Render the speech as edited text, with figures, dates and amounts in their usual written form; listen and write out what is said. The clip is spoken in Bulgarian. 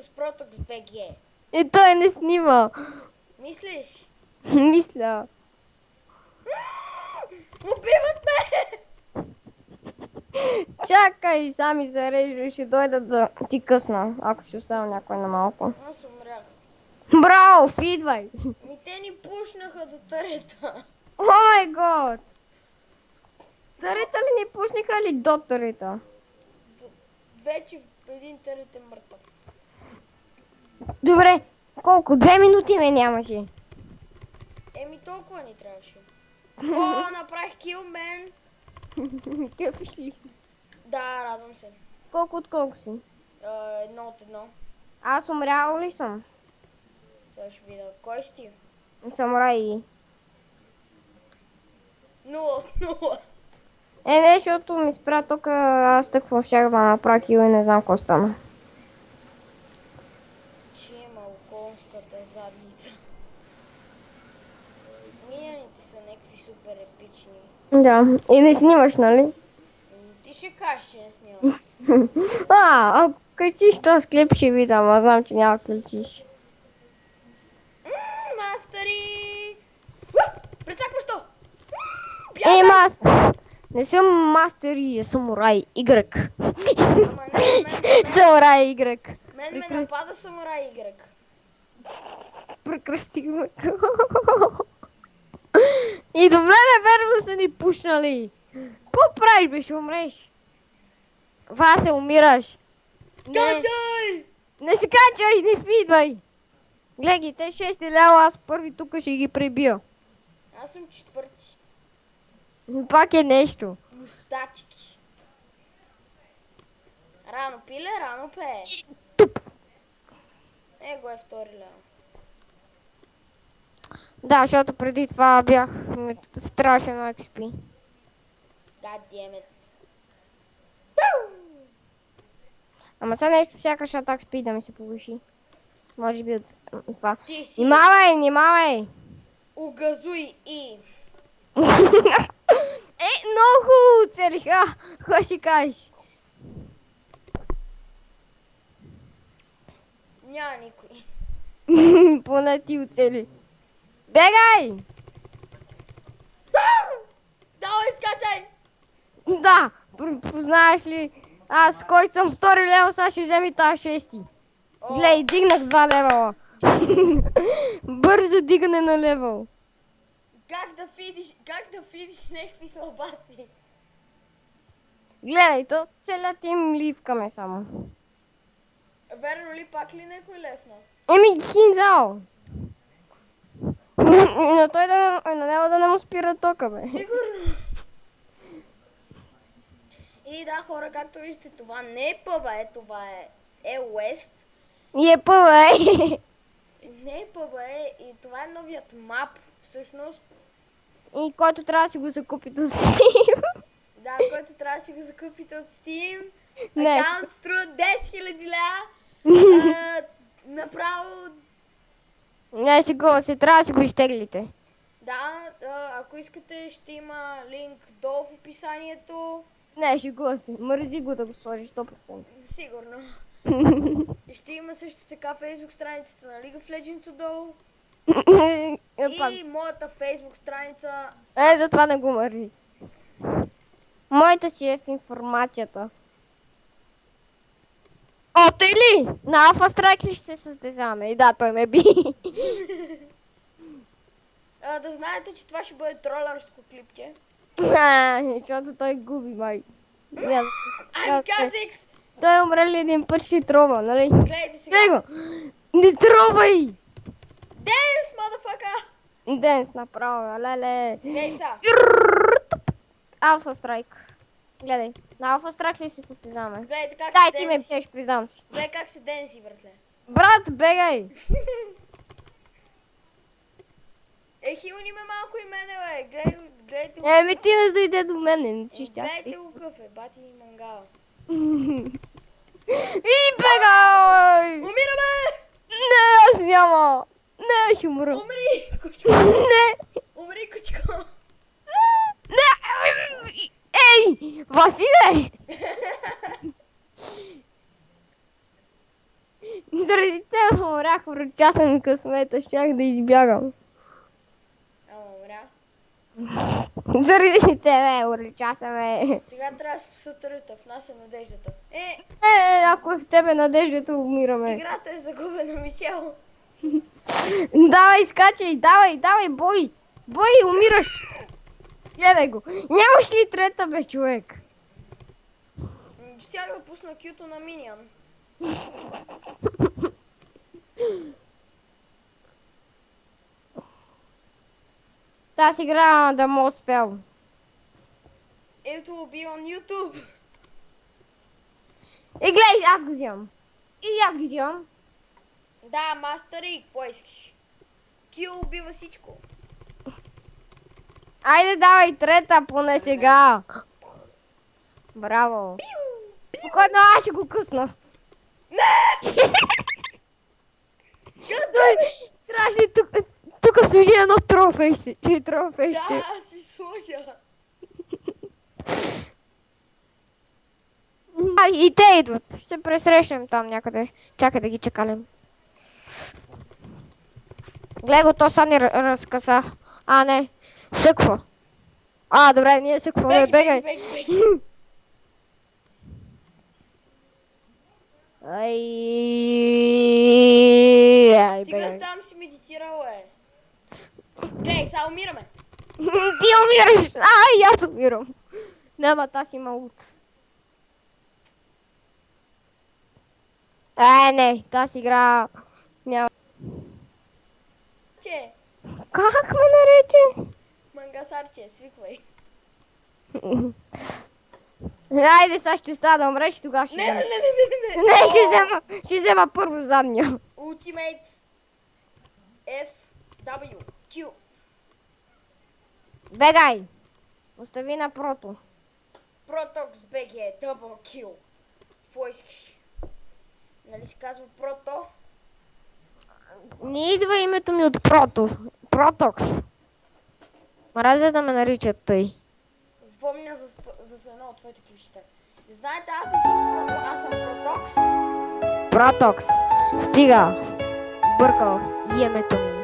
с Protox BG. И той не снима. Мислиш? Мисля. Убиват ме! Чакай, сами зарежда, ще дойда да ти късна, ако си оставя някой на малко. Аз умрях. Браво, идвай! Те ни пушнаха до тарета. О май гот! Тарета ли ни пушниха или до тарета? Вече един тарет е мъртъв. Добре, колко? 2 минути ме нямаше. Толкова ни трябваше. О, направих кил, мен! Къпиш ли си? Да, радвам се. Колко от колко си? 1 от 1. Аз умрял ли съм? Сега ще видя. Кой си ти? Самурай. 0 от 0. Не, защото ми спря тук, аз тъкво щях да направя кил и не знам какво стана. Че има околската задница. Миняните са някакви супер епични. Да, и не снимаш, нали? Ти ще кажеш, че не снимам. Ако качиш този клип ще видам, аз знам, че няма да качиш. Мастери! Прецакващо! Аз не съм мастер и самурай Y. Ама не, Самурай Y. мен ме напада самурай Y. Прекрасти ме. И добре не верно са ни пушнали. Какво правиш, бе, ще умреш? Васе, умираш. Скачай! Не се качай, не спидвай. Гледай, те 6 лева, аз първи тук ще ги пребия. Аз съм четвърти. Пак е нещо. Мустачки. Рано пиле, рано пее. Туп. Его е втори лева. Да, защото преди това бях страшен XP. God damn it. Ама сега нещо сякаш атак спи да ми се повиши. Може би от това. Ти си Внимавай! угазуй и... Много хубаво целиха! Какво ще кажеш? Няма никой. Поне ти оцели. Бегай! Давай, скачай! Да! Познаеш ли? Аз, който съм втори левел, сега ще вземи тази шести. Глей, дигнах 2 левела. Бързо дигане на левел. Как да фидиш някакви слабаци? Гледай, то целият им ливкаме само. Верно ли пак ли някой левна? Хинзао. Но той на него да не му спира тока, бе. Сигурно. И да, хора, както виждате, това не е пъба, това е West. И е пъва, Не е пъба, и това е новият мап, всъщност. И който трябва да си го закупите от Steam. Да, който трябва да си го закупите от Steam. Не. Акаунт струва 10 000 лева. Направо... Не, шегувам се, трябва да си го изтеглите. Да, ако искате, ще има линк долу в описанието. Не, шегувам се, мързи го да го сложиш 100%. Сигурно. Ще има също така фейсбук страницата на League of Legends отдолу. И моята фейсбук страница. Затова не го мързи. Моята си е в информацията. О, тъй ли? На Alpha Strike ли ще се състезаваме? И да, той ме би. Да знаете, че това ще бъде тролърско клипче. Защото той губи, май. I'm Kha'Zix! Той умре ли един път ще трова, нали? Гледайте сега. Гледай го! Не тровай! Денс, motherfucker! Денс направо, леле. Гледай сега. Alpha Strike. Гледай, на Alpha Strike ли се състезаваме? Гледайте как Дай се ти ме денси. пиеш, признавам си. Гледай как се денси, братле. Брат, бегай! Хилни ме малко и мене, бе. Гледайте го. Ти не дойде до мене, чищя. Гледайте го къв е, бати и мангала. И бегай! Умираме! Не, аз няма! Не, ще умра. Умри, кучко! Не! Умри, кучко! Не! Ей! Василе! Заради теб умрях, прочаса ми късмета, щях да избягам. Ама умря. Заради тебе, прочаса ме. Сега трябва да спасат ръта, в нас е надеждата. Ако е в тебе надеждата, умираме. Играта е загубена, Мишел. Давай, скачай, давай, бой! Бой, умираш! Гледай го! Нямаш ли трета, бе, човек? Щях да пусна кюто на Минион. Тази игра да му успял. It will be on YouTube. И гледай, аз го взимам. И аз ги взимам. Да, мастери, какво искаш? Кил убива всичко. Айде, давай трета, поне сега. Браво. Спокойно, аз ще го късна. Той, трябваше тук служи едно трофейсе. Че трофейще. Да, аз ви сложа. И те идват. Ще пресрещнем там някъде. Чакай да ги чекалим. Гледай го, то са ни разкъса. А, не. Съква. Добре, ние съкваме. Бегай. Беги. Ай, Стига бегай. там си медитирал, Глей, сега умираме. Ти умираш! Аз умирам. Няма, аз има лут. Не, тази игра няма. Че, Как ме нарече? мангасарче, свиквай. Айде, сега ще остава да умреш и тогава ще Не, взема. не, не, не, не, не. Не, ще взема първо задния. Ultimate FW Q. Бегай! Остави на прото. Protox BG Double Kill. Какво искаш? Нали се казва Прото? Не идва името ми от прото. Протокс. Мразя да ме наричат тъй. Помня в едно от твоите клипчета. Знаете, аз не съм Прото, аз съм Протокс. Протокс. Стига. Бъркал името ми.